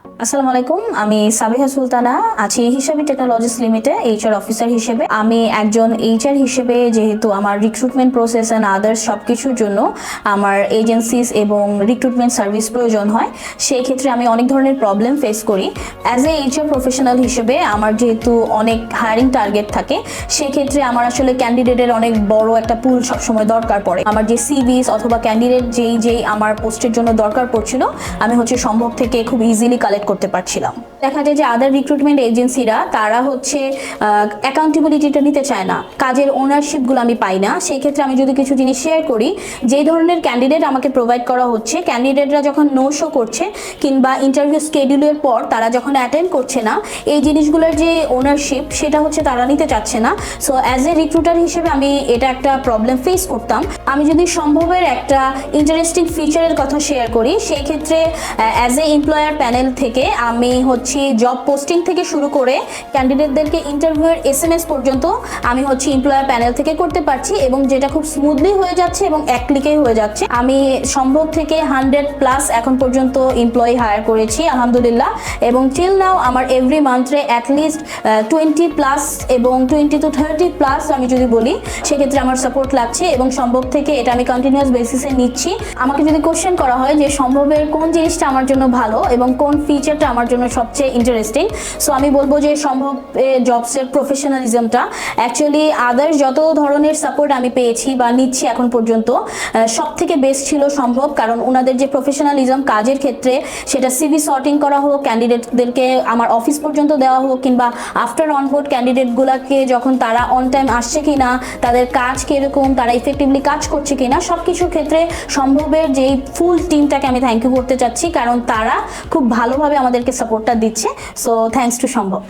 আসসালামু আলাইকুম, আমি সাবিহা সুলতানা আছি হিসাবি টেকনোলজিস লিমিটেড এইচআর অফিসার হিসেবে। আমি একজন এইচআর হিসেবে যেহেতু আমার রিক্রুটমেন্ট প্রসেস অ্যান্ড আদার্স সব কিছুর জন্য আমার এজেন্সিস এবং রিক্রুটমেন্ট সার্ভিস প্রয়োজন হয়, সেই ক্ষেত্রে আমি অনেক ধরনের প্রবলেম ফেস করি। অ্যাজ এ এইচআর প্রফেশনাল হিসেবে আমার যেহেতু অনেক হায়ারিং টার্গেট থাকে, সেক্ষেত্রে আমার আসলে ক্যান্ডিডেটের অনেক বড় একটা পুল সবসময় দরকার পড়ে। আমার যে সিভিস অথবা ক্যান্ডিডেট যেই আমার পোস্টের জন্য দরকার পড়ছিল, আমি সম্ভব থেকে খুব ইজিলি কালেক্ট করতে পারছিলাম। দেখা যায় যে আদার রিক্রুটমেন্ট এজেন্সিরা তারা অ্যাকাউন্টেবিলিটিটা নিতে চায় না, কাজের ওনারশিপগুলো আমি পাই না। সেই ক্ষেত্রে আমি যদি কিছু জিনিস শেয়ার করি, যেই ধরনের ক্যান্ডিডেট আমাকে প্রোভাইড করা হচ্ছে, ক্যান্ডিডেটরা যখন নো শো করছে কিংবা ইন্টারভিউ স্কেডিউলের পর তারা যখন অ্যাটেন্ড করছে না, এই জিনিসগুলোর যে ওনারশিপ সেটা তারা নিতে চাচ্ছে না। সো অ্যাজ এ রিক্রুটার হিসেবে আমি এটা একটা প্রবলেম ফেস করতাম। আমি যদি সম্ভবের একটা ইন্টারেস্টিং ফিচারের কথা শেয়ার করি, সেই ক্ষেত্রে অ্যাজ এ এমপ্লয়ার প্যানেল থেকে আমি জব পোস্টিং থেকে শুরু করে ক্যান্ডিডেটদেরকে ইন্টারভিউয়ের SMS পর্যন্ত আমি এমপ্লয়ার প্যানেল থেকে করতে পারছি, এবং যেটা খুব স্মুথলি হয়ে যাচ্ছে এবং এক ক্লিকেই হয়ে যাচ্ছে। আমি সম্ভব থেকে 100+ এখন পর্যন্ত এমপ্লয়ি হায়ার করেছি আলহামদুলিল্লাহ, এবং টিল নাও আমার এভরি মান্থে অ্যাটলিস্ট 20+ এবং 20 to 30+ আমি যদি বলি, সেক্ষেত্রে আমার সাপোর্ট লাগছে এবং সম্ভব থেকে এটা আমি কন্টিনিউয়াস বেসিসে নিচ্ছি। আমাকে যদি কোশ্চেন করা হয় যে সম্ভবের কোন জিনিসটা আমার জন্য ভালো এবং কোন ফিচারটা আমার জন্য সবচেয়ে ইন্টারেস্টিং, সো আমি বলবো যে সম্ভব জবসের প্রফেশনালিজমটা। অ্যাকচুয়ালি আদার্স যত ধরনের সাপোর্ট আমি পেয়েছি বা নিচ্ছি এখন পর্যন্ত, সব থেকে বেস্ট ছিল সম্ভব, কারণ ওনাদের যে প্রফেশনালিজম কাজের ক্ষেত্রে, সেটা সিভি সর্টিং করা হোক, ক্যান্ডিডেটদেরকে আমার অফিস পর্যন্ত দেওয়া হোক, কিংবা আফটার অনবোর্ড ক্যান্ডিডেটগুলোকে যখন তারা অন টাইম আসছে কিনা, তাদের কাজ কীরকম, তারা ইফেক্টিভলি কাজ করছে কিনা, সব কিছুর ক্ষেত্রে সম্ভবের যেই ফুল টিমটাকে আমি থ্যাংক ইউ করতে চাচ্ছি, কারণ তারা খুব ভালোভাবে আমাদেরকে সাপোর্টটা দিচ্ছে। সো থ্যাঙ্কস টু সম্ভব।